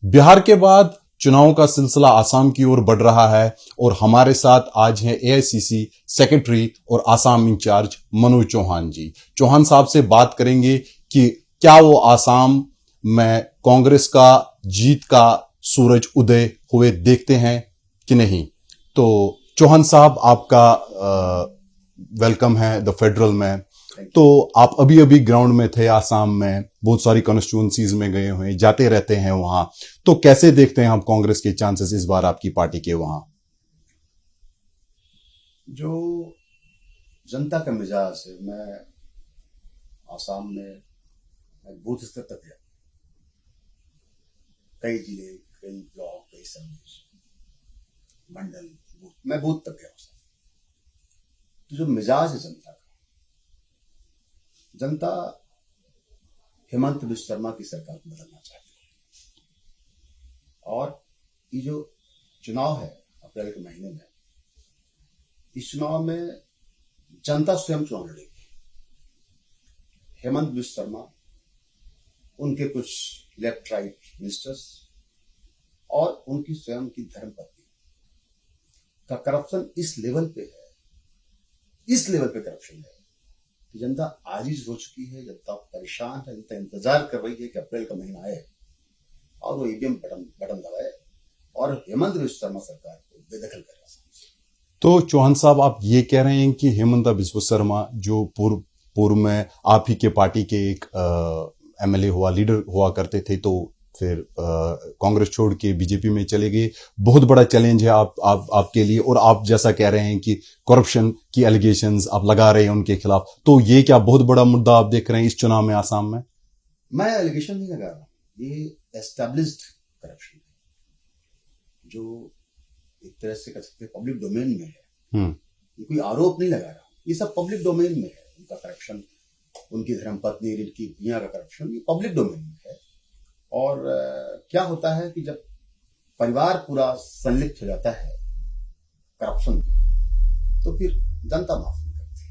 बिहार के बाद चुनाव का सिलसिला आसाम की ओर बढ़ रहा है और हमारे साथ आज हैं एआईसीसी सेक्रेटरी और आसाम इंचार्ज मनोज चौहान जी। चौहान साहब से बात करेंगे कि क्या वो आसाम में कांग्रेस का जीत का सूरज उदय हुए देखते हैं कि नहीं। तो चौहान साहब, आपका वेलकम है द फेडरल में। तो आप अभी अभी ग्राउंड में थे आसाम में, बहुत सारी कॉन्स्टिट्यूंसीज में गए हुए, जाते रहते हैं वहां। तो कैसे देखते हैं आप कांग्रेस के चांसेस इस बार आपकी पार्टी के वहां? जो जनता का मिजाज है, मैं आसाम में बूथ स्तर तक गया, कई जिले, कई ब्लॉक, कई सब मंडल, बूथ, मैं बूथ तक गया। तो जो मिजाज है जनता का, जनता हेमंत बिश्व शर्मा की सरकार को बदलना चाहती है। और ये जो चुनाव है अप्रैल के महीने में, इस चुनाव में जनता स्वयं चुनाव लड़ेगी। हेमंत बिश्व शर्मा, उनके कुछ लेफ्ट राइट मिनिस्टर्स और उनकी स्वयं की धर्मपत्नी का करप्शन इस लेवल पे है, इस लेवल पे करप्शन है कि जनता आजिज हो चुकी है, जनता परेशान है, जनता इंतजार कर रही है कि अप्रैल का महीना आए और वो ईवीएम बटन दबाए और हेमंत बिश्व शर्मा सरकार को बेदखल करे। तो चौहान साहब, आप ये कह रहे हैं कि हेमंत बिश्व शर्मा जो पूर्व में आप ही के पार्टी के एक एमएलए हुआ, लीडर हुआ करते थे, तो फिर कांग्रेस छोड़ के बीजेपी में चले गए। बहुत बड़ा चैलेंज है आपके लिए, और आप जैसा कह रहे हैं कि करप्शन की एलिगेशंस आप लगा रहे हैं उनके खिलाफ। तो ये क्या बहुत बड़ा मुद्दा आप देख रहे हैं इस चुनाव में आसाम में? मैं एलिगेशन नहीं लगा रहा, ये एस्टैब्लिश्ड करप्शन है, जो एक तरह से कह सकते पब्लिक डोमेन में है। ये कोई आरोप नहीं लगा रहा, ये सब पब्लिक डोमेन में है। उनका करप्शन, उनकी धर्मपत्नी, उनकी भैया का करप्शन, ये पब्लिक डोमेन में है। और क्या होता है कि जब परिवार पूरा संलिप्त हो जाता है करप्शन में, तो फिर जनता माफ नहीं करती।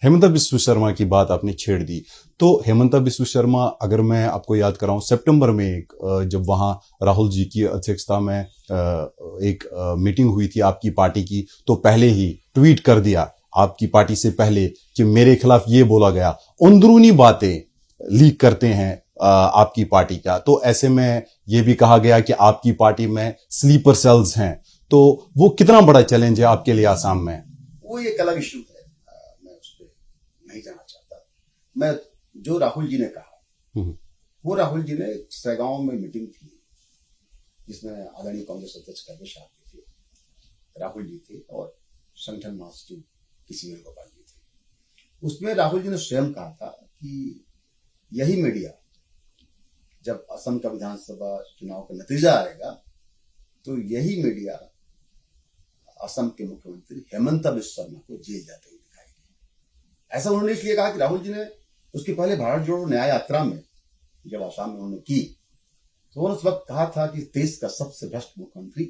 हेमंत बिश्व शर्मा की बात आपने छेड़ दी, तो हेमंत बिश्व शर्मा, अगर मैं आपको याद कराऊं, सितंबर में जब वहां राहुल जी की अध्यक्षता में एक मीटिंग हुई थी आपकी पार्टी की, तो पहले ही ट्वीट कर दिया आपकी पार्टी से पहले कि मेरे खिलाफ ये बोला गया, अंदरूनी बातें लीक करते हैं आपकी पार्टी का। तो ऐसे में ये भी कहा गया कि आपकी पार्टी में स्लीपर सेल्स हैं। तो वो कितना बड़ा चैलेंज है आपके लिए आसाम में? वो एक अलग इश्यू है, मैं उस पर नहीं जाना चाहता। मैं जो राहुल जी ने कहा, वो राहुल जी ने सैगांव में मीटिंग थी जिसमें आदरणीय कांग्रेस अध्यक्ष खड़गे साहब थे, राहुल जी थे और संगठन महासचिव किसी वेणुगोपाल जी थे। उसमें राहुल जी ने स्वयं कहा था कि यही मीडिया, जब असम का विधानसभा चुनाव का नतीजा आएगा, तो यही मीडिया असम के मुख्यमंत्री हेमंत बिश्व शर्मा को जेल जाते हुए दिखाएगी। ऐसा उन्होंने इसलिए कहा कि राहुल जी ने उसके पहले भारत जोड़ो न्याय यात्रा में जब आसाम में उन्होंने की, तो उन्होंने उस वक्त कहा था कि देश का सबसे भ्रष्ट मुख्यमंत्री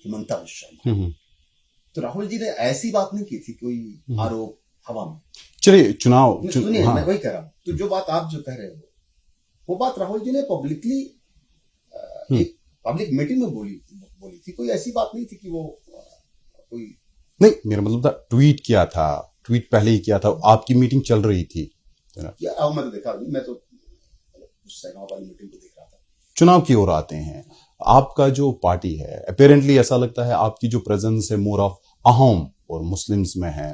हेमंत बिश्व शर्मा। तो राहुल जी ने ऐसी बात नहीं की थी, कोई आरोप हवा में। चलिए, चुनाव सुनिए, मैं वही कह रहा हूं। तो जो बात आप जो कह रहे हो, वो बात राहुल जी ने पब्लिकली एक पब्लिक मीटिंग में बोली थी। कोई ऐसी बात नहीं थी कि वो कोई नहीं, मेरा मतलब था ट्वीट किया था, ट्वीट पहले ही किया था, आपकी मीटिंग चल रही थी। क्या मैं तो देखा नहीं, मैं तो उस सैगांव वाली मीटिंग को देख रहा था। चुनाव की ओर आते हैं, आपका जो पार्टी है, अपेरेंटली ऐसा लगता है आपकी जो प्रेजेंस है मोर ऑफ अहोम और मुस्लिम्स में है।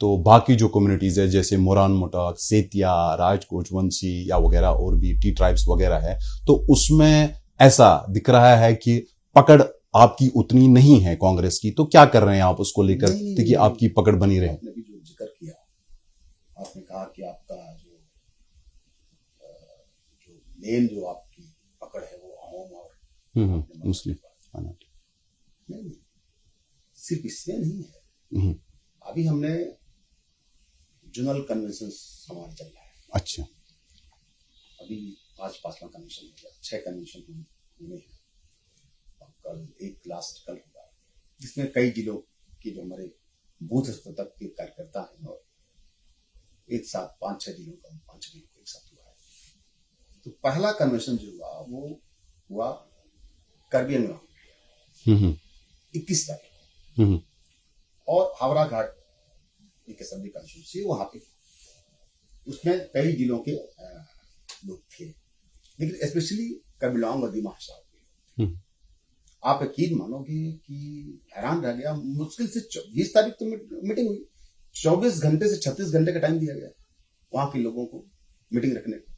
तो बाकी जो कम्युनिटीज है जैसे मोरान मोटाक, सेतिया, राजकोटवंशी या वगैरह और भी टी ट्राइब्स वगैरह है, तो उसमें ऐसा दिख रहा है कि पकड़ आपकी उतनी नहीं है कांग्रेस की। तो क्या कर रहे हैं आप उसको लेकर कि आपकी पकड़ बनी रहे? आपने भी जो जिक्र किया, आपने कहा कि आपका जो मेन जो आपकी पकड़ है वो अहोम और मुस्लिम। नहीं, सिर्फ इसमें नहीं है। अभी हमने जनरल कन्वेंशन हमारा चल रहा है। अच्छा। अभी आज 5वां कन्वेंशन हो गया, 6 कन्वेंशन हुए हैं, और कल एक लास्ट कल होगा, जिसमें कई जिलों के जो हमारे बूथ स्तर तक के कार्यकर्ता हैं और एक साथ 5-6 जिलों का 5 जिलों को एक साथ हुआ है। तो पहला कन्वेंशन जो हुआ वो हुआ कार्बी आंगलॉन्ग 21 तारीख, और हावड़ा घाट एक असेंबली कॉन्स्टिट्यूंसी वहां पे, उसमें कई जिलों के लोग थे, लेकिन स्पेशली कार्बी आंगलॉन्ग और दिमा हसाब के। आप यकीन मानोगे कि हैरान रह गया, मुश्किल से 20 तारीख तो मीटिंग हुई, 24 घंटे से 36 घंटे का टाइम दिया गया वहां के लोगों को मीटिंग रखने का।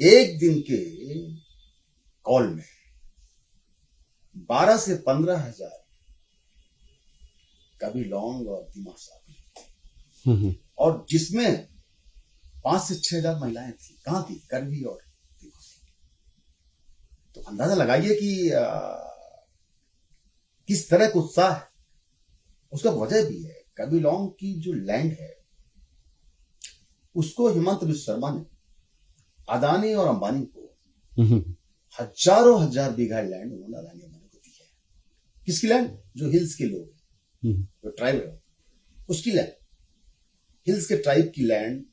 एक दिन के कॉल में 12 से 15 हजार कभी लौंग और दिमाग साहब, और जिसमें 5 से 6 हजार महिलाएं थी। कहां थी? करवी और दिमाग। तो अंदाजा लगाइए कि किस तरह का उत्साह है। उसका वजह भी है, करवी लौंग की जो लैंड है उसको हिमंत बिस्व शर्मा ने अदानी और अंबानी को हजारों हजार बीघा लैंड उन्होंने अदानी अंबानी को दी है। किसकी लैंड? जो हिल्स के लोग हैं, जो ट्राइब है उसकी लैंड, हिल्स के ट्राइब की लैंड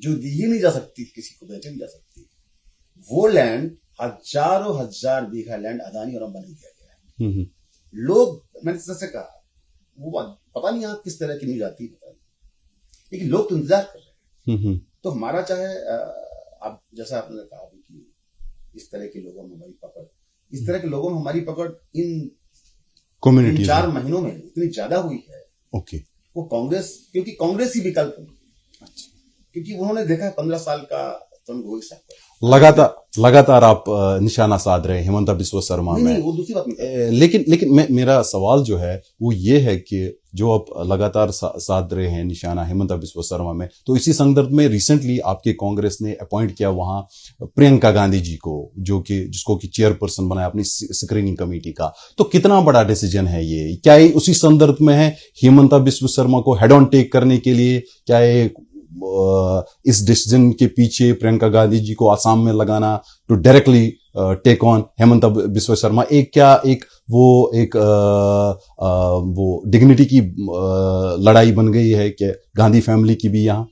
जो दी ही नहीं जा सकती, किसी को बेची नहीं जा सकती, वो लैंड हजारों हजार बीघा लैंड अदानी और अंबानी दिया गया है। लोग, मैंने जैसे कहा, वो बात पता नहीं यहाँ किस तरह की न्यूज आती है, लेकिन लोग तो इंतजार कर रहे हैं। तो हमारा चाहे अब जैसा आपने कहा कि इस तरह के लोगों में हमारी पकड़, इस तरह के लोगों में हमारी पकड़ इन कम्युनिटी 4 महीनों में इतनी ज्यादा हुई है। ओके, वो कांग्रेस, क्योंकि कांग्रेस ही विकल्प है। अच्छा, क्योंकि उन्होंने देखा है 15 साल का तरुण गोगोई साहब लगातार आप निशाना साध रहे हैं हिमंता बिस्व शर्मा में। नहीं, वो दूसरी बात नहीं। लेकिन मेरा सवाल जो है वो ये है कि जो आप लगातार साध रहे हैं निशाना हिमंता बिस्व शर्मा में, तो इसी संदर्भ में रिसेंटली आपके कांग्रेस ने अपॉइंट किया वहां प्रियंका गांधी जी को, जिसको कि चेयरपर्सन बनाया अपनी स्क्रीनिंग कमेटी का। तो कितना बड़ा डिसीजन है ये? क्या ये उसी संदर्भ में है हिमंता बिस्व शर्मा को हेड ऑन टेक करने के लिए? क्या ये इस डिसीजन के पीछे प्रियंका गांधी जी को आसाम में लगाना to directly take on Himanta Biswa Sarma, वो डिग्निटी की लड़ाई बन गई है कि गांधी फैमिली की भी यहाँ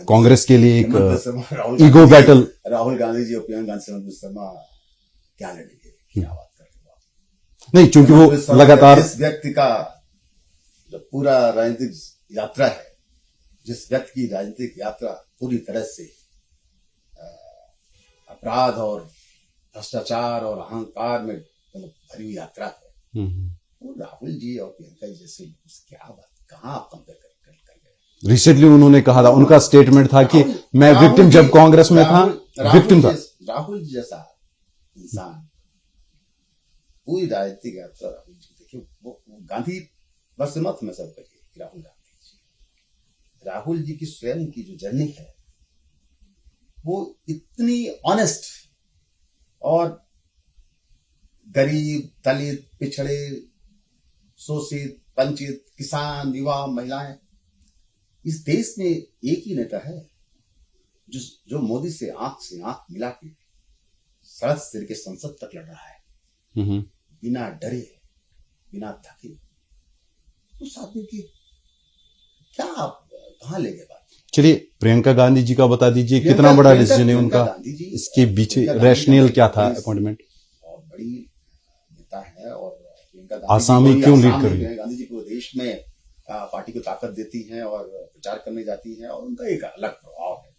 कांग्रेस के लिए एक ईगो बैटल? राहुल गांधी जी और प्रियंका गांधी शर्मा क्या लड़ेंगे? क्या बात कर रहे हो? नहीं, चूंकि वो लगातार इस व्यक्ति का जो पूरा राजनीतिक यात्रा है, जिस व्यक्ति की राजनीतिक यात्रा पूरी तरह से अपराध और भ्रष्टाचार और अहंकार में भरी हुई यात्रा है, वो राहुल जी और प्रियंका जी जैसे क्या बात, कहां आप कंपेयर कर गए? रिसेंटली उन्होंने कहा था, उनका स्टेटमेंट था कि मैं विक्टिम, जब कांग्रेस में था विक्टिम था। राहुल जी जैसा इंसान पूरी राजनीतिक यात्रा, राहुल जी देखिए, वो गांधी बस मत में सब कहिए, राहुल जी की स्वयं की जो जर्नी है वो इतनी ऑनेस्ट, और गरीब, दलित, पिछड़े, शोषित, वंचित, किसान, युवा, महिलाएं, इस देश में एक ही नेता है जो मोदी से आंख मिला के सड़क से लेकर संसद तक लड़ रहा है, बिना डरे, बिना थके। उस आदमी की क्या, आप कहां ले गए बात? चलिए, प्रियंका गांधी जी का बता दीजिए, कितना बड़ा डिसीजन है उनका, इसके पीछे रैशनल क्या था अपॉइंटमेंट? बहुत बड़ी नेता है, और प्रियंका आसामी क्यों लीड कर रही है? गांधी जी पूरे देश में पार्टी को ताकत देती हैं और प्रचार करने जाती हैं, और उनका एक अलग प्रभाव है,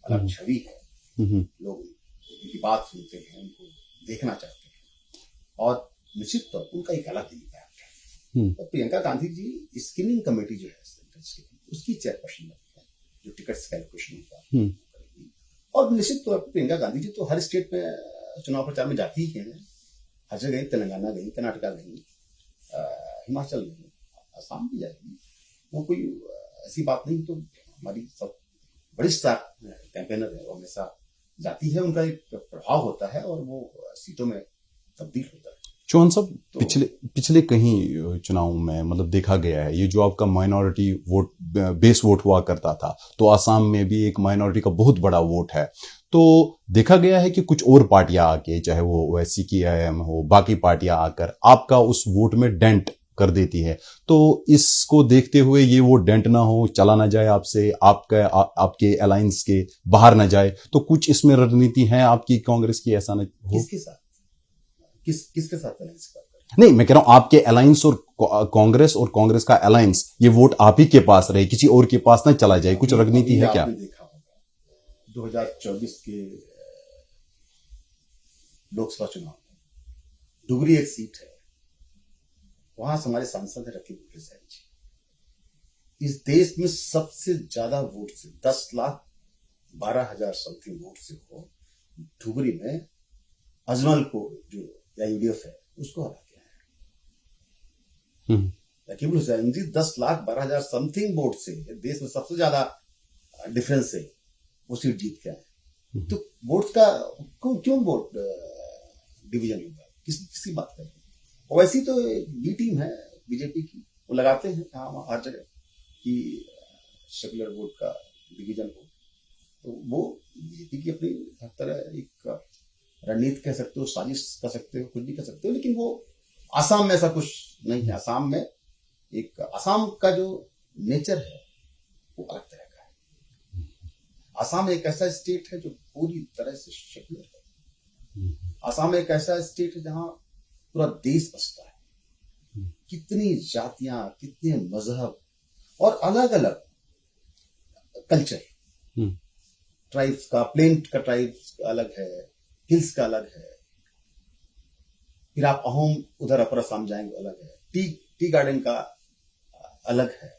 अलग छवि है। लोग उनकी बात सुनते हैं, उनको देखना चाहते हैं, और निश्चित तौर पर उनका एक अलग इम्पैक्ट है। तो प्रियंका गांधी जी स्क्रीनिंग कमेटी जो है उसकी चेयरपर्सन है, जो टिकट्स कैलकुलेशन होता, और निश्चित तौर पर प्रियंका गांधी जी तो हर स्टेट में चुनाव प्रचार में जाती ही हैं, हर जगह गई, तेलंगाना गई, कर्नाटका गई, हिमाचल गई, आसाम भी जाएगी। वो कोई ऐसी बात नहीं। तो हमारी सब बड़ी स्टार कैंपेनर है, वो हमेशा जाती है, उनका एक प्रभाव होता है और वो सीटों में तब्दील होता है। चौहान साहब, पिछले कहीं चुनाव में मतलब देखा गया है, ये जो आपका माइनॉरिटी वोट, बेस वोट हुआ करता था, तो आसाम में भी एक माइनॉरिटी का बहुत बड़ा वोट है। तो देखा गया है कि कुछ और पार्टियां आके, चाहे वो ओवैसी की IM हो, बाकी पार्टियां आकर आपका उस वोट में डेंट कर देती है। तो इसको देखते हुए ये वोट डेंट ना हो, चला ना जाए आपसे, आपके अलायंस के बाहर ना जाए, तो कुछ इसमें रणनीति है आपकी कांग्रेस की, ऐसा ना हो? किसके साथ किसके साथ अलायंस की बात कर रहे हैं? नहीं, मैं कह रहा हूं आपके अलायंस और कांग्रेस और कांग्रेस का अलायंस, ये वोट आप ही के पास रहे, किसी और के पास ना चला जाए, कुछ रणनीति है क्या? आपने देखा होगा 2024 के लोकसभा चुनाव में डुगरी एक सीट है, वहां से हमारे सांसद है रकीब उल हुसैन जी। इस देश में सबसे ज्यादा वोट से 10,12,000 समथिंग वोट से वो डुगरी में अजमल को, जो यूडीएफ है, उसको हरा के आया। रकीब उल हुसैन जी 10,12,000 समथिंग वोट से देश में सबसे ज्यादा डिफरेंस है, वो सीट जीत के आए। तो वोट का क्यों वोट डिवीजन होगा, किसकी बात करें? वैसी तो बी टीम है बीजेपी की, वो लगाते हैं कहाँ हर जगह कि सेकुलर वोट का डिवीजन हो। तो वो बीजेपी की अपनी हर तरह एक रणनीति कह सकते हो, साजिश कह सकते हो, कुछ भी कह सकते हो, लेकिन वो आसाम में ऐसा कुछ नहीं है। आसाम में आसाम का जो नेचर है वो अलग तरह का है। आसाम एक ऐसा स्टेट है जो पूरी तरह से सेकुलर है। आसाम एक ऐसा स्टेट है जहां पूरा देश बसता है। कितनी जातियां, कितने मजहब और अलग अलग कल्चर, ट्राइब्स का, प्लेन का ट्राइब्स का अलग है, हिल्स का अलग है, फिर आप अहोम उधर अपर असम जाएंगे अलग है, टी गार्डन का अलग है,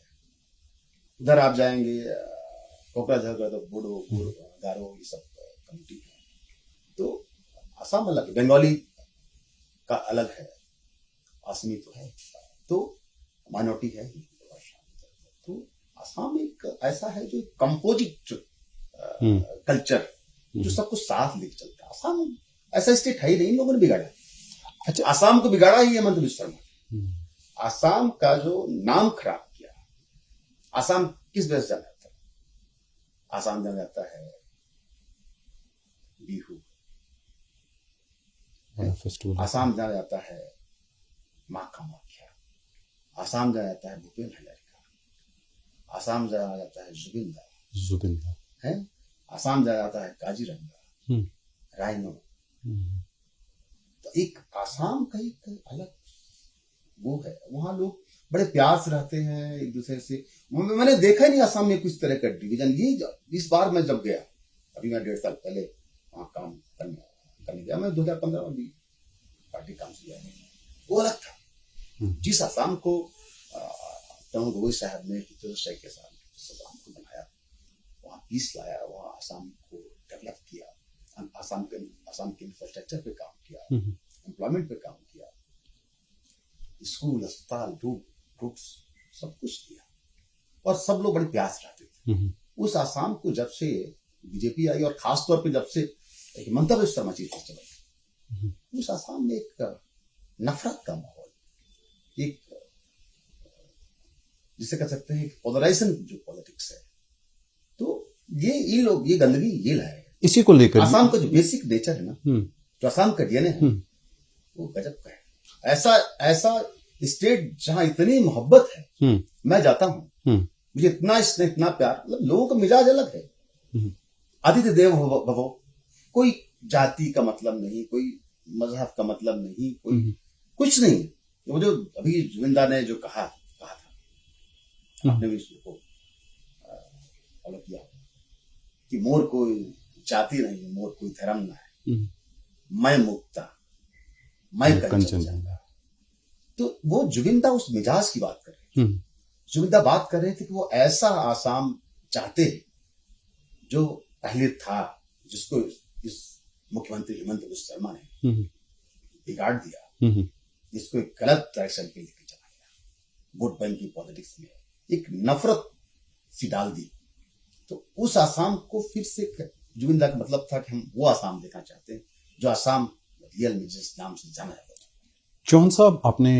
उधर आप जाएंगे कोकराझार का तो बोडो, गारो, ये सब कम्युनिटी है। तो असम अलग है, बंगाली का अलग है, असमी तो है, तो माइनॉरिटी है। तो असम एक ऐसा है जो कंपोजिट कल्चर, जो सब कुछ साथ लेके चलता है। असम ऐसा स्टेट है ही नहीं, इन लोगों ने बिगाड़ा। अच्छा, असम को बिगाड़ा ही हेमंत बिस्वा शर्मा। असम का जो नाम खराब किया, असम किस वजह से जाना जाता है? असम जाना जाता है बिहू, असम जाना जाता है मां कामाख्या, असम जाना जाता है भूपेन हजारिका, असम जाना जाता है जुबिंदा है, असम जाना जाता है काजीरंगा, राइनो। तो एक आसाम का एक अलग वो है, वहां लोग बड़े प्यार से रहते हैं एक दूसरे से। मैंने देखा ही नहीं आसाम में कुछ तरह का डिवीजन। ये इस बार मैं जब गया, अभी मैं 1.5 साल पहले वहां काम करने गया, मैं 2015 में भी पार्टी काम से गया, वो अलग था। जिस आसाम को तरुण गोगोई साहब ने हितोषय के साथ आसाम को बनाया, वहां पीस लाया, वहां आसाम को डेवलप किया, आसाम के इंफ्रास्ट्रक्चर पे काम किया, एम्प्लॉयमेंट पे काम किया, स्कूल, अस्पताल, रोड्स, सब कुछ किया, और सब लोग बड़े प्यार से रहते थे। उस आसाम को जब से बीजेपी आई, और खासतौर पे जब से हिमंता बिस्वा शर्मा चीफ मिनिस्टर बने, उस आसाम में एक नफरत का माहौल, एक जिसे कह सकते हैं पोलराइजेशन जो पॉलिटिक्स है, तो ये गंदगी ये लाए। इसी को लेकर आसाम का जो बेसिक नेचर है ना, जो आसाम का डीएनए है, वो गजब का है। ऐसा स्टेट जहां इतनी मोहब्बत है, मैं जाता हूं, मुझे इतना स्नेह, इतना प्यार, मतलब लोगों का मिजाज अलग है। आदित्य देव भवो, कोई जाति का मतलब नहीं, कोई मजहब का मतलब नहीं, कोई कुछ नहीं। वो जो अभी जुबिंदा ने जो कहा था, आपने भी उसको फॉलो किया कि मोर कोई जाति नहीं, मोर कोई धर्म ना है, मैं मुक्ता, मैं कंचनजंगा। तो वो जुबिंदा उस मिजाज की बात कर रहे थे। जुबिंदा बात कर रहे थे कि वो ऐसा आसाम चाहते हैं जो पहले था, जिसको इस मुख्यमंत्री हेमंत बिस्वा शर्मा ने बिगाड़ दिया, जिसको एक गलत डायरेक्शन पे लेके चला गया, वोट बैंक की पॉलिटिक्स में एक नफरत सी डाल दी। तो उस आसाम को फिर से, जुबिंदा का मतलब था कि हम वो आसाम देखना चाहते हैं जो आसाम रियल में जिस नाम से जाना जाता है। चौहान साहब, आपने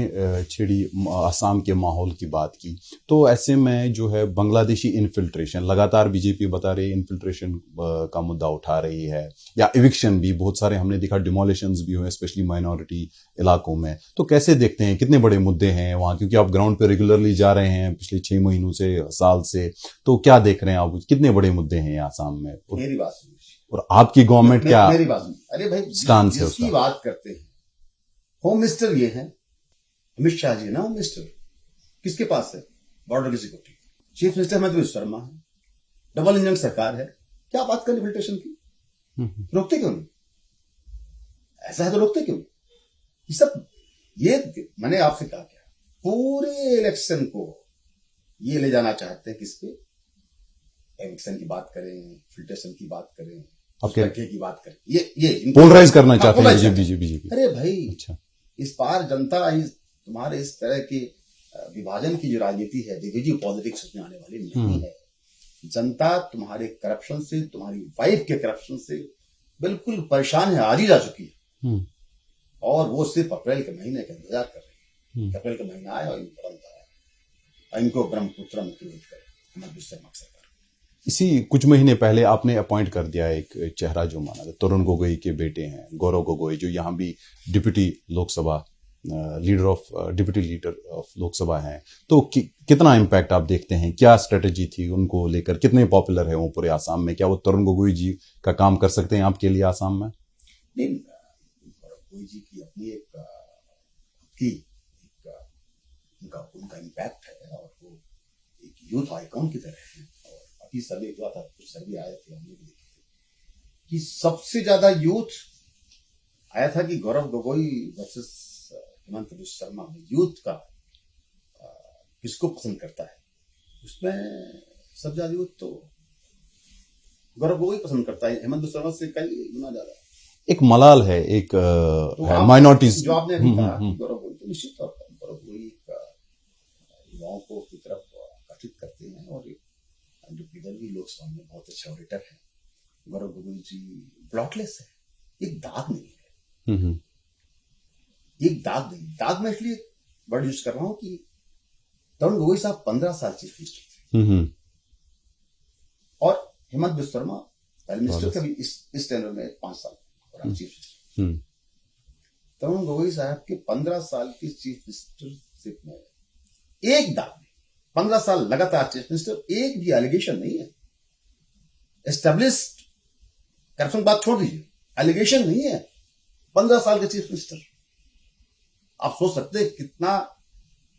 छेड़ी असम के माहौल की बात की, तो ऐसे में जो है बांग्लादेशी इन्फिल्ट्रेशन, लगातार बीजेपी बता रही है इन्फिल्ट्रेशन का मुद्दा उठा रही है, या इविक्शन भी बहुत सारे हमने देखा, डिमोलिशंस भी हुए स्पेशली माइनॉरिटी इलाकों में। तो कैसे देखते हैं, कितने बड़े मुद्दे हैं वहां, क्योंकि आप ग्राउंड पे रेगुलरली जा रहे हैं पिछले 6 महीनों से, साल से, तो क्या देख रहे हैं आप, कितने बड़े मुद्दे हैं आसाम में? मेरी बात सुनिए, और आपकी गवर्नमेंट क्या मेरी बात सुनिए। अरे भाई, स्टांस है जिसकी उसका? बात करते हैं, होम मिनिस्टर ये है, अमित शाह जी है ना होम मिनिस्टर। किसके पास है? Border executive. Chief minister Himanta Biswa Sarma है। डबल इंजन सरकार है। क्या बात करें इन्फिल्ट्रेशन की? रोकते क्यों नहीं? ऐसा है तो रोकते क्यों? ये सब, ये मैंने आपसे कहा क्या, पूरे इलेक्शन को ये ले जाना चाहते हैं किसपे? इलेक्शन की बात करें, फिल्ट्रेशन की बात करें, की बात करें, ये पोलराइज करना चाहते हैं बीजेपी। अरे भाई, अच्छा, इस बार जनता तुम्हारे इस तरह के विभाजन की जो राजनीति है, डिविजिव पॉलिटिक्स उसमें आने वाली नहीं है। जनता तुम्हारे करप्शन से, तुम्हारी वाइफ के करप्शन से बिल्कुल परेशान है, आज ही जा चुकी है। और वो सिर्फ अप्रैल के महीने का इंतजार कर रही है। अप्रैल का महीना आया और इनको ब्रह्मपुत्र मुख्यमंत्री करे हेमंत बिस्वा शर्मा। इसी कुछ महीने पहले आपने अपॉइंट कर दिया एक चेहरा जो माना था, तरुण गोगोई के बेटे हैं गौरव गोगोई, जो यहाँ भी डिप्टी लीडर ऑफ लोकसभा हैं। तो कितना इम्पैक्ट आप देखते हैं, क्या स्ट्रेटेजी थी उनको लेकर, कितने पॉपुलर है वो पूरे आसाम में? क्या वो तरुण गोगोई जी का काम कर सकते हैं आपके लिए आसाम में? नहीं, गोगोई जी की अपनी उनका इम्पैक्ट है, और वो एक यूथ आइकॉन की तरह है। अभी सर्वे हुआ था, कुछ सर्वे आए थे, हमने भी देखे थे कि सबसे ज्यादा यूथ आया था कि गौरव गोगोई वर्सेस हेमंत बिस्वा शर्मा में यूथ का किसको पसंद करता है। उसमें सबसे ज्यादा यूथ तो गौरव गोगोई पसंद करता है, हेमंत बिस्वा शर्मा से कई गुना ज्यादा। एक मलाल है, एक माइनॉरिटीज जो आपने अभी कहा, गौरव गोगोई तो निश्चित तौर पर गौरव गोगोई युवाओं को की तरफ आकर्षित करते हैं, और इधर भी लोकसभा में बहुत अच्छा ऑडिटर है। गौरव गोगोई जी ब्लॉटलेस है, एक दाग नहीं है, एक दाग नहीं। दाग में इसलिए वर्ड यूज कर रहा हूं कि तरुण गोगोई साहब 15 साल चीफ मिनिस्टर थे, और हेमंत बिस्वा शर्मा पहले मिनिस्टर थे, इस टेंडर में 5 साल चीफ मिनिस्टर। तरुण गोगोई साहब के 15 साल की चीफ मिनिस्टरशिप में एक दाग नहीं, 15 साल लगातार चीफ मिनिस्टर, एक भी एलिगेशन नहीं है। एस्टेब्लिश्ड करप्शन बात छोड़ दीजिए, एलिगेशन नहीं है। 15 साल के चीफ मिनिस्टर, आप सोच सकते हैं कितना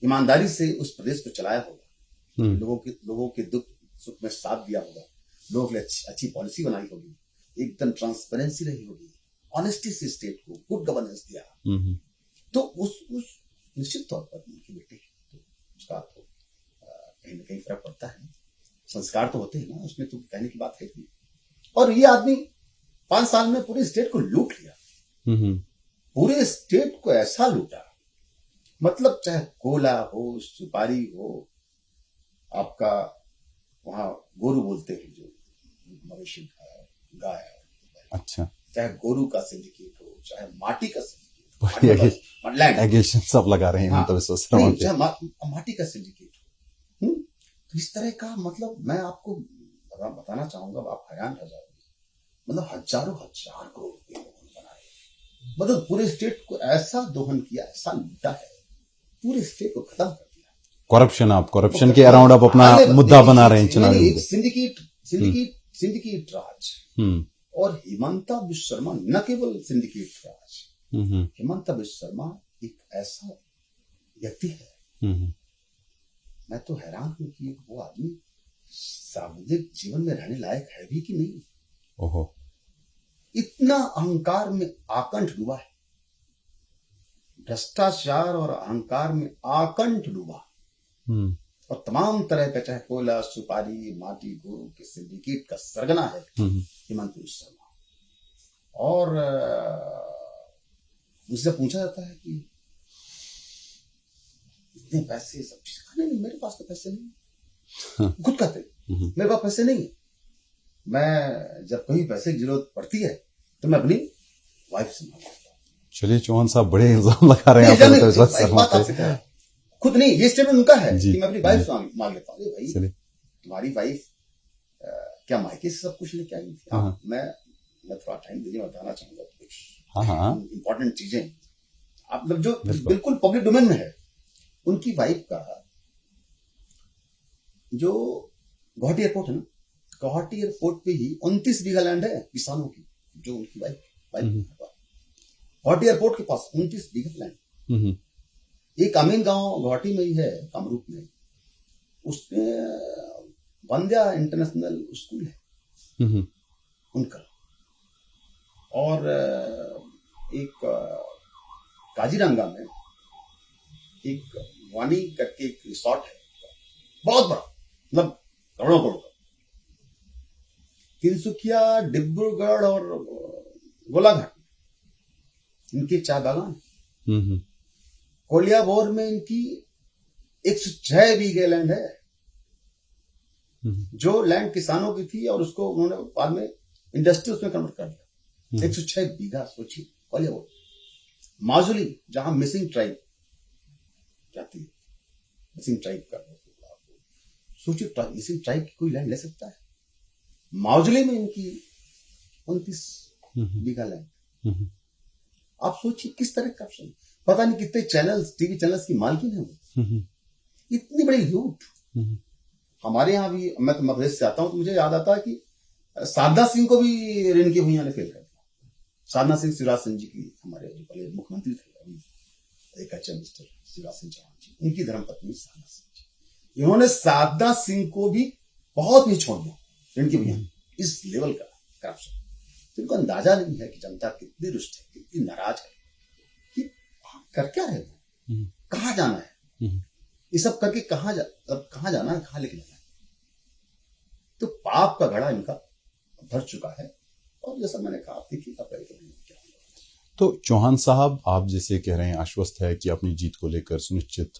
ईमानदारी से उस प्रदेश को चलाया होगा, लोगों के दुख सुख में साथ दिया होगा, लोगों के लिए अच्छी पॉलिसी बनाई होगी, एकदम ट्रांसपेरेंसी रही होगी, ऑनेस्टी से स्टेट को गुड गवर्नेंस दिया। तो उस निश्चित तौर पर उनकी बेटी तो उसका तो कहीं ना कहीं फर्क पड़ता है। संस्कार तो होते हैं ना, उसमें तो कहने की बात है नहीं। और ये आदमी 5 साल में पूरे स्टेट को लूट लिया, पूरे स्टेट को ऐसा लूटा, मतलब चाहे कोला हो, सुपारी हो, आपका वहां गोरू बोलते हैं जो मवेशी गाय, अच्छा, चाहे गोरू का सिंडिकेट हो, चाहे माटी का सिंडिकेट, लैंड सब लगा रहे हैं, चाहे माटी का सिंडिकेट हो, तो इस तरह का, मतलब मैं आपको बताना चाहूंगा, आप हैरान रह जाओगे। मतलब हजारों हजार करोड़ रुपए लोगों ने बनाए, मतलब पूरे स्टेट को ऐसा दोहन किया, ऐसा लूटा है, पूरे स्टेट को खत्म कर दिया। करप्शन के अराउंड आप अपना मुद्दा बना रहे हैं चुनावी सिंडिकेट राज। और हेमंत बिस्वा शर्मा न केवल सिंडिकेट राज, हेमंत बिस्वा शर्मा एक ऐसा व्यक्ति है, मैं तो हैरान हूं कि वो आदमी सार्वजनिक जीवन में रहने लायक है भी कि नहीं। ओहो, इतना अहंकार में आकंठ डूबा है, भ्रष्टाचार और अहंकार में आकंठ डूबा, और तमाम तरह का, चाहे कोयला, सुपारी, माटी, गोरू के सिंडिकेट का सरगना है हेमंत बिस्वा शर्मा। और मुझसे पूछा जाता है कि इतने पैसे, सब चीज, नहीं, मेरे पास तो पैसे नहीं, खुद कहते मेरे पास पैसे नहीं है। मैं जब कहीं पैसे की जरूरत पड़ती है तो मैं अपनी वाइफ से मांगता हूँ, चलिए चौहान साहब बड़े इल्जाम लगा रहे हैं आप नहीं, तो एक बात आपसे कहा, खुद नहीं, ये स्टेटमेंट उनका है जी, कि मैं अपनी वाइफ मांग लेता हूँ। भाई चलिए तुम्हारी वाइफ क्या मायके से सब कुछ लेके आई थी? हाँ मैं थोड़ा टाइम दीजिए, मैं बताना चाहूंगा कुछ हाँ इंपॉर्टेंट चीजें आप मतलब जो बिल्कुल। बिल्कुल पब्लिक डोमेन में है। उनकी वाइफ का जो गुवाहाटी एयरपोर्ट है ना, गुवाहाटी एयरपोर्ट पे ही 29 बीघा लैंड है किसानों की, जो उनकी वाइफ गुवाहाटी एयरपोर्ट के पास 29 बीघा लैंड। एक अमीन गांव गुवाहाटी में ही है, कामरूप में, उसमें वंद्या इंटरनेशनल स्कूल है उनका। और एक काजीरंगा में एक वानी करके एक रिसोर्ट है, बहुत बड़ा, मतलब करोड़ों करोड़ का। तिनसुकिया, डिब्रूगढ़ और गोलाघाट इनके चाय बागान। कोलियाबोर में इनकी 106 बीघे लैंड है, जो लैंड किसानों की थी और उसको उन्होंने बाद में इंडस्ट्री उसमें कन्वर्ट कर दिया। 106 बीघा, सोचिए। कोलियाबोर, माजुली, जहां मिसिंग ट्राइब जाती है, मिसिंग ट्राइब का सोचिए, मिसिंग ट्राइब की कोई लैंड ले सकता है? माजुली में इनकी 29 बीघा लैंड। आप सोचिए किस तरह का ऑप्शन, पता नहीं कितने चैनल्स, टीवी चैनल्स की मालकिन है वो। इतनी बड़ी लूट। हमारे यहाँ भी, मैं तो मधेश से आता हूं, तो मुझे याद आता है कि साधना सिंह को भी रेणुकी भैया ने फेल कर दिया। साधना सिंह, शिवराज सिंह जी की, हमारे जो पहले मुख्यमंत्री थे, एक अच्छा मिस्टर शिवराज सिंह चौहान जी, उनकी धर्मपत्नी साधना सिंह जी, इन्होंने साधना सिंह को भी बहुत ही छोड़ दिया रेणुकी भैया, इस लेवल का करप्शन। तो इनको अंदाजा नहीं है कि जनता कितनी रुष्ट है, कितनी नाराज है, कि कर क्या रहे हो, कहाँ जाना है, ये सब करके कहाँ जाना है, कहाँ लेके जाना है। तो पाप का घड़ा इनका भर चुका है। और जैसा मैंने कहा, देखिए अप्रैल के महीने क्या होगा। तो चौहान साहब, आप जैसे कह रहे हैं आश्वस्त है कि अपनी जीत को लेकर सुनिश्चित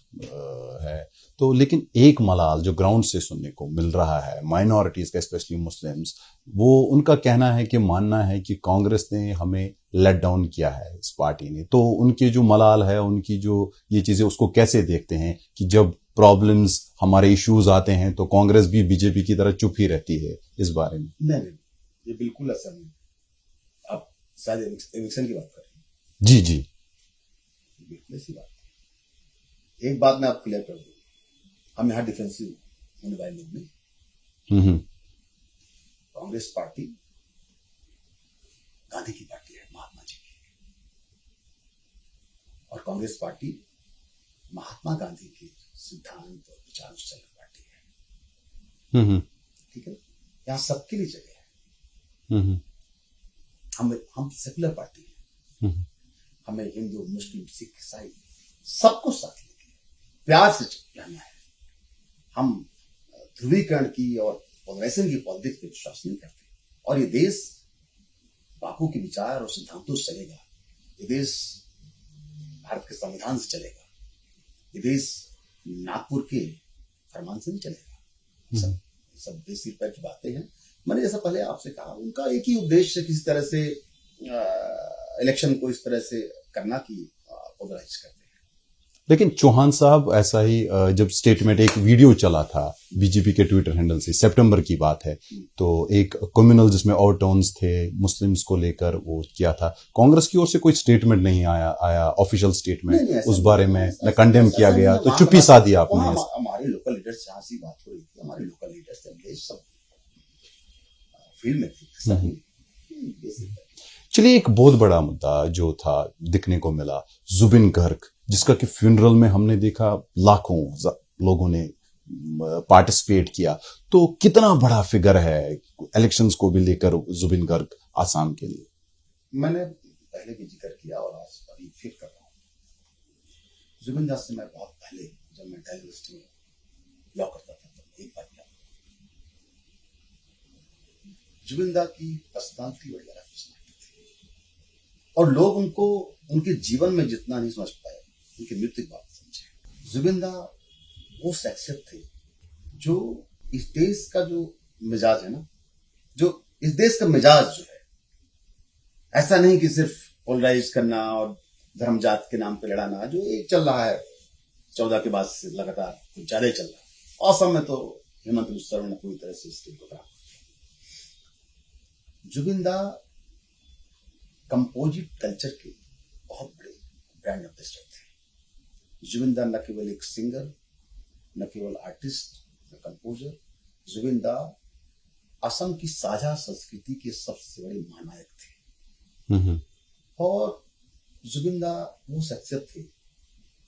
है, तो लेकिन एक मलाल जो ग्राउंड से सुनने को मिल रहा है माइनॉरिटीज का, स्पेशली मुस्लिम्स, वो उनका कहना है कि मानना है कि कांग्रेस ने हमें लेट डाउन किया है इस पार्टी ने। तो उनके जो मलाल है, उनकी जो ये चीजें, उसको कैसे देखते हैं कि जब प्रॉब्लम्स, हमारे इश्यूज आते हैं तो कांग्रेस भी बीजेपी की तरह चुप ही रहती है इस बारे में? नहीं, ये बिल्कुल ऐसा नहीं। आप शायद इलेक्शन की बात कर रहे हैं। जी जी, बिल्कुल ऐसी बात है। एक बात मैं आपको क्लियर कर दूं, हम यहाँ डिफेंसिव होने वाले लोग नहीं। कांग्रेस पार्टी गांधी की पार्टी है, महात्मा जी की, और कांग्रेस पार्टी महात्मा गांधी के सिद्धांत और विचारों से चलने पार्टी है। ठीक है, यहाँ सबके लिए जगह है। हम सेकुलर पार्टी है। हमें हिंदू, मुस्लिम, सिख, ईसाई सबको साथ लेके प्यार से रहना है। हम ध्रुवीकरण की और पोलराइजेशन की पॉलिटिक्स पे विश्वास नहीं करते। और ये देश बापू के विचार और सिद्धांतों से चलेगा। ये देश भारत के संविधान से चलेगा। ये देश नागपुर के फरमान से नहीं चलेगा। सब देसी पर की बातें हैं। मैंने जैसा पहले आपसे कहा, उनका एक ही उद्देश्य, किसी तरह से इलेक्शन को इस तरह से करना कि पोलराइज करते हैं। लेकिन चौहान साहब, ऐसा ही जब स्टेटमेंट, एक वीडियो चला था बीजेपी के ट्विटर हैंडल से, सितंबर की बात है, तो एक कम्युनल जिसमें ओवरटोन्स थे मुस्लिम्स को लेकर वो किया था, कांग्रेस की ओर से कोई स्टेटमेंट नहीं आया ऑफिशियल स्टेटमेंट उस बारे में, न कंडेम किया गया, तो चुप्पी साध दी आपने। हमारे लोकल लीडर्स से ऐसी बात हो रही थी, हमारे लोकल लीडर्स से सब फील्ड में थे। चलिए, एक बहुत बड़ा मुद्दा जो था दिखने को मिला, जुबिन गर्ग, जिसका कि फ्यूनरल में हमने देखा लाखों लोगों ने पार्टिसिपेट किया। तो कितना बड़ा फिगर है इलेक्शंस को भी लेकर जुबिन गर्ग आसाम के लिए? मैंने पहले भी जिक्र किया और आज अभी फिर कर रहा हूँ। जुबिन दास से मैं बहुत पहले, जब मैं दिल्ली यूनिवर्सिटी में लॉ करता था, तो एक बार मिला। जुबिन दास की पर्सनालिटी बड़ी अलग थी और लोग उनको उनके जीवन में जितना नहीं समझ पाए, उनकी मृत्यु की बात समझे। जुबिन दास वो शख्सियत थे जो इस देश का जो मिजाज है ना, जो इस देश का मिजाज जो है, ऐसा नहीं कि सिर्फ पोलराइज करना और धर्म जात के नाम पे लड़ाना जो एक चल रहा है 14 के बाद से लगातार कुछ ज्यादा ही चल रहा है। असम में तो हेमंत बिस्वा शर्मा ने पूरी तरह से स्टेट को खराब। जुबिन दा कंपोजिट कल्चर के बहुत बड़े ब्रांड एम्बेसडर थे। जुबिन दा न केवल एक सिंगर, न केवल आर्टिस्ट, न कंपोजर, जुबिन दा असम की साझा संस्कृति के सबसे बड़े महानायक थे। और जुबिन दा वो शख्सियत थे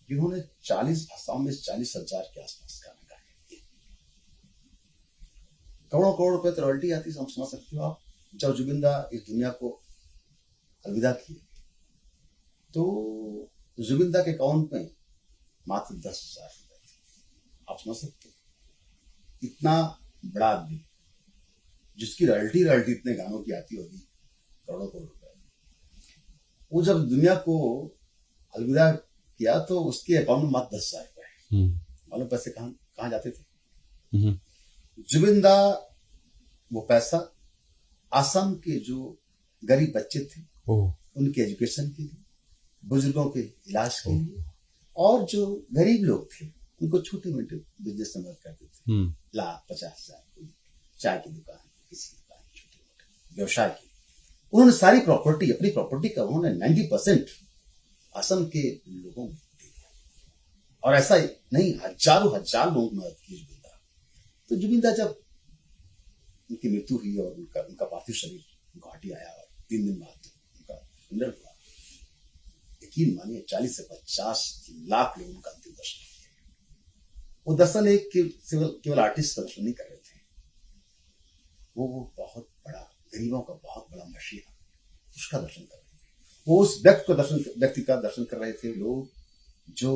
जिन्होंने 40 भाषाओं में 40,000 के आसपास गाने गाए। करोड़ों करोड़ रुपए तो रॉयल्टी आती, समझ सकते हो आप। जब जुबिन दा इस दुनिया को अलविदा किए तो जुबिन दा के अकाउंट में मात्र 10,000 रुपए थे। आप समझ सकते हो, इतना बड़ा आदमी जिसकी रॉयल्टी इतने गानों की आती होगी करोड़ों करोड़ रुपए, वो जब दुनिया को अलविदा किया तो उसके अकाउंट में मात्र 10,000 रुपए। मालूम पैसे कहाँ जाते थे? जुबिन दा वो पैसा असम के जो गरीब बच्चे थे उनके एजुकेशन के लिए, बुजुर्गों के इलाज के लिए, और जो गरीब लोग थे उनको छोटे मोटे बिजनेस में मदद करते थे। 1,50,000 कोई चाय की दुकान, किसी दुकान, छोटे मोटे व्यवसाय की। उन्होंने सारी प्रॉपर्टी, अपनी प्रॉपर्टी का उन्होंने 90% असम के लोगों में दिया। और ऐसा नहीं, हजारों हजार लोग मदद की जुबिन दा। तो जुबिन दा जब उनकी मृत्यु हुई और उनका पार्थिव शरीर गुवाहाटी आया और 3 दिन बाद उनका फुनरल हुआ, यकीन मानिए 40 से 50 लाख लोग उनका अंतिम दर्शन किए। वो दर्शन एक केवल आर्टिस्ट का दर्शन नहीं कर रहे थे, वो बहुत बड़ा, गरीबों का बहुत बड़ा मसीहा, उसका दर्शन कर रहे थे। वो उस व्यक्ति का दर्शन कर रहे थे लोग जो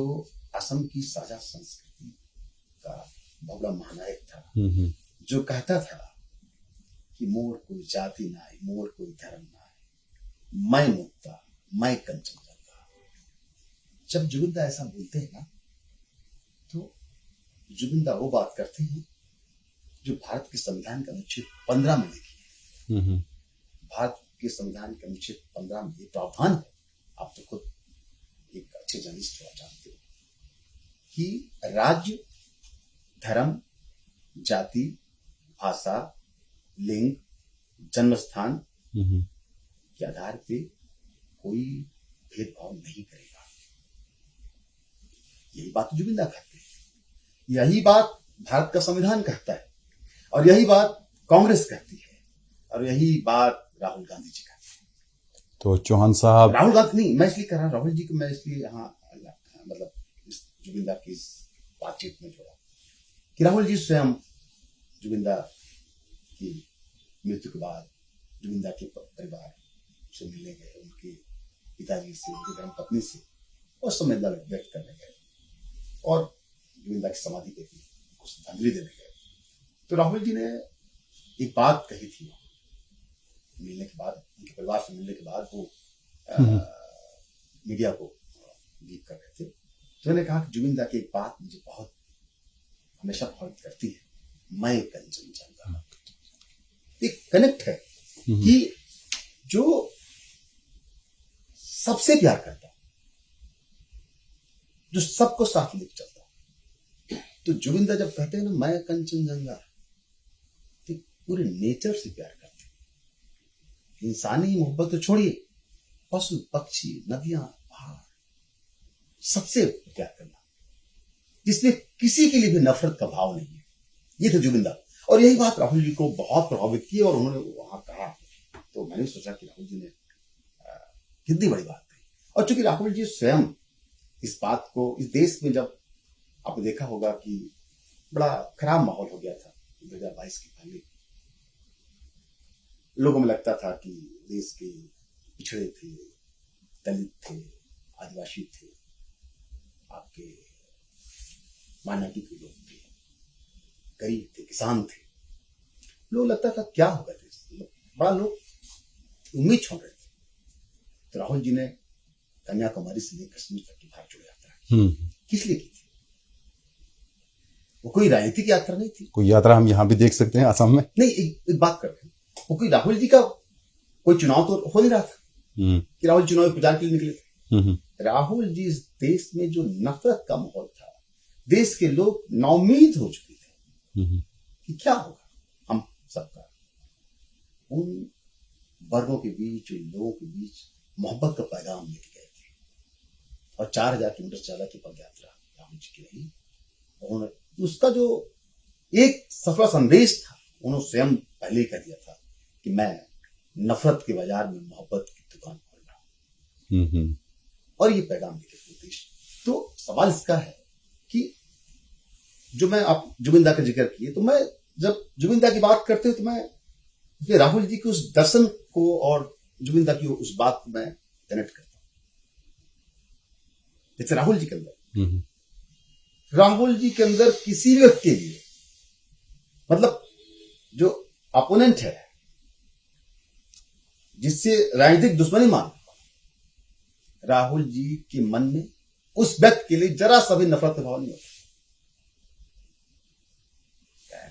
असम की साझा संस्कृति का बहुत बड़ा महानायक था, जो कहता था कि मोर कोई जाति ना है, मोर कोई धर्म ना है, मैं मुक्ता, मैं कंचनजंगा। जब जुबिन दा ऐसा बोलते हैं ना, तो जुबिन दा वो बात करते हैं जो भारत के संविधान के अनुच्छेद 15 में लिखी है। भारत के संविधान के अनुच्छेद 15 में ये प्रावधान है, आप तो खुद एक अच्छे जर्नलिस्ट हो, जानते हो कि राज्य, धर्म, जाति, भाषा, लिंग, जन्म स्थान के आधार पे कोई भेदभाव नहीं करेगा। यही बात जुबिन दा कहते हैं, यही बात भारत का संविधान कहता है, और यही बात कांग्रेस कहती है, और यही बात राहुल गांधी जी कहते हैं। तो चौहान साहब, राहुल गांधी नहीं, मैं इसलिए कह रहा हूं, राहुल जी को मैं इसलिए यहाँ मतलब इस जुबिन दा की बातचीत में जोड़ा कि राहुल जी स्वयं जुबिन दा की मृत्यु के बाद जुबिन दा के परिवार से मिलने गए, उनके पिताजी से, उनकी धर्म पत्नी से, और संवेदना व्यक्त करने गए और जुबिन दा की समाधि पे भी कुछ श्रद्धांजलि देने गए। तो राहुल जी ने एक बात कही थी मिलने के बाद, उनके परिवार से मिलने के बाद वो मीडिया को ब्रीफ कर रहे थे। तो उन्होंने कहा कि जुबिन दा की एक बात मुझे बहुत हमेशा प्रभावित करती है, मैं कंचनजंगा। एक कनेक्ट है कि जो सबसे प्यार करता, जो सबको साथ लेकर चलता, तो जुबिन दा जब कहते हैं ना मैं कंचनजंगा, तो पूरे नेचर से प्यार करते। इंसानी मोहब्बत तो छोड़िए, पशु पक्षी, नदियां, पहाड़, सबसे प्यार करना, जिसमें किसी के लिए भी नफरत का भाव नहीं है, ये था जुबिन दा। और यही बात राहुल जी को बहुत प्रभावित की और उन्होंने वहां कहा। तो मैंने सोचा कि राहुल जी ने कितनी बड़ी बात कही। और चूंकि राहुल जी स्वयं इस बात को, इस देश में जब आपने देखा होगा कि बड़ा खराब माहौल हो गया था 2022 के पहले, लोगों में लगता था कि देश के पिछड़े थे, दलित थे, आदिवासी थे, आपके माइनॉरिटी के लोग थे, गरीब थे, किसान थे, लोग लगता था क्या होगा देश, बड़ा लोग उम्मीद छोड़ रहे थे। तो राहुल जी ने कन्याकुमारी से लेकर कश्मीर तक की भारत जोड़ो यात्रा किस लिए की थी? वो कोई राजनीतिक यात्रा नहीं थी। कोई यात्रा हम यहाँ भी देख सकते हैं असम में। नहीं, एक बात करते हैं, वो कोई राहुल जी का कोई चुनाव तो हो नहीं रहा था, कि राहुल चुनावी प्रचार के लिए निकले थे। राहुल जी, इस देश में जो नफरत का माहौल था, देश के लोग नाउम्मीद हो चुके थे कि क्या होगा हम सबका, उन वर्गों के बीच, उन लोगों के बीच मोहब्बत का पैगाम लेके गए थे। और 4000 किलोमीटर चला की पद यात्रा राहुल जी की रही। उन्होंने उसका जो एक सफल संदेश था, उन्होंने स्वयं पहले ही कह दिया था कि मैं नफरत के बाजार में मोहब्बत की दुकान खोल रहा हूं। और ये पैगाम देखे पूरे देश। तो सवाल इसका है कि जो मैं आप जुबिंदा का जिक्र किए, तो मैं जब जुबिंदा की बात करते हो तो मैं राहुल जी के उस दर्शन को और जुबिंदा की उस बात को मैं कनेक्ट करता हूं। जैसे राहुल जी के अंदर किसी भी व्यक्ति के लिए, मतलब जो अपोनेंट है, जिससे राजनीतिक दुश्मनी मान, राहुल जी के मन में उस व्यक्ति के लिए जरा सा भी नफरत का भाव नहीं होता।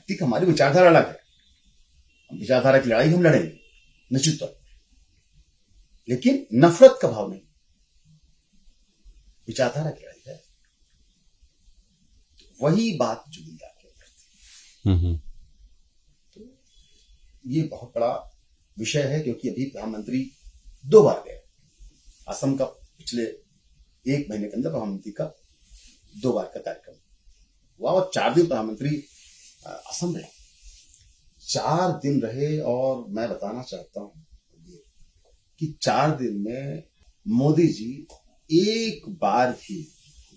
ठीक, हमारी विचारधारा अलग है, हम विचारधारा की लड़ाई हम लड़ेंगे निश्चित तौर पर, लेकिन नफरत का भाव नहीं, विचारधारा की लड़ाई है। तो वही बात जुबिंदा के अंदर थी। तो ये बहुत बड़ा विषय है, क्योंकि अभी प्रधानमंत्री 2 बार गए। असम का पिछले 1 महीने के अंदर प्रधानमंत्री का 2 बार का कार्यक्रम हुआ और 4 दिन प्रधानमंत्री असम रहे, 4 दिन रहे। और मैं बताना चाहता हूं कि 4 दिन में मोदी जी एक बार भी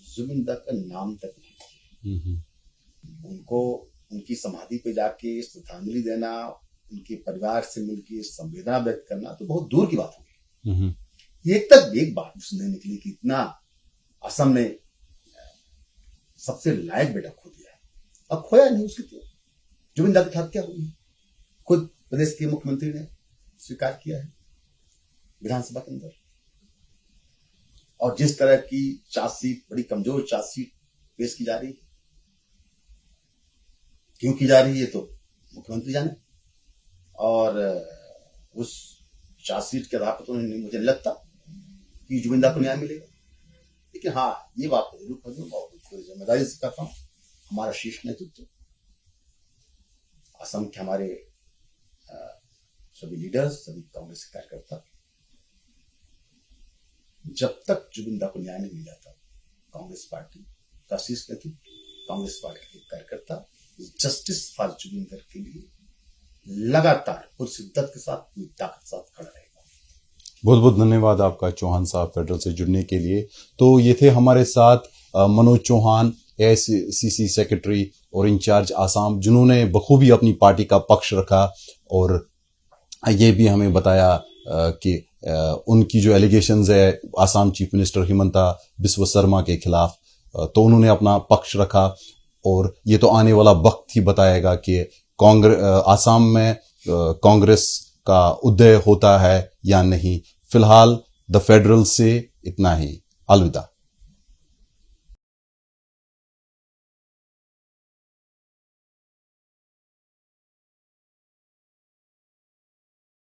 जुबिंदा का नाम तक नहीं, उनको उनकी समाधि पे जाके श्रद्धांजलि देना, उनके परिवार से मिलकर संवेदना व्यक्त करना तो बहुत दूर की बात होगी। एक तक एक बात उसने निकली कि इतना असम ने सबसे लायक बेटा खो दिया है। अब खोया नहीं, उसकी तो जुबिंदा की हत्या हुई, खुद प्रदेश के मुख्यमंत्री ने स्वीकार किया है विधानसभा के अंदर। और जिस तरह की चार्जशीट, बड़ी कमजोर चार्जशीट पेश की जा रही है, क्यों की जा रही है तो मुख्यमंत्री जाने। और उस चार्जशीट के आधार पर तो मुझे लगता कि जुबिंदा को न्याय मिलेगा। लेकिन हाँ, ये बात जरूर कर दूं और पूरी जिम्मेदारी से कहता हूं, हमारा शीर्ष नेतृत्व, असम के हमारे सभी लीडर्स, सभी कांग्रेस के कार्यकर्ता, जब तक जुबिंदा को न्याय नहीं मिल जाता, कांग्रेस पार्टी का शीर्ष नेतृत्व, कांग्रेस पार्टी के कार्यकर्ता जस्टिस फॉर जुबिंदर के लिए लगातार पूरी शिद्दत के साथ, पूरी ताकत के साथ खड़ा रहेगा। बहुत बहुत धन्यवाद आपका चौहान साहब, फेडरल से जुड़ने के लिए। तो ये थे हमारे साथ मनोज चौहान, एआईसीसी सेक्रेटरी और इंचार्ज आसाम, जिन्होंने बखूबी अपनी पार्टी का पक्ष रखा और ये भी हमें बताया कि उनकी जो एलिगेशंस है आसाम चीफ मिनिस्टर हिमंता बिस्वा शर्मा के खिलाफ, तो उन्होंने अपना पक्ष रखा। और ये तो आने वाला वक्त ही बताएगा कि आसाम में कांग्रेस का उदय होता है या नहीं। फिलहाल द फेडरल से इतना ही, अलविदा।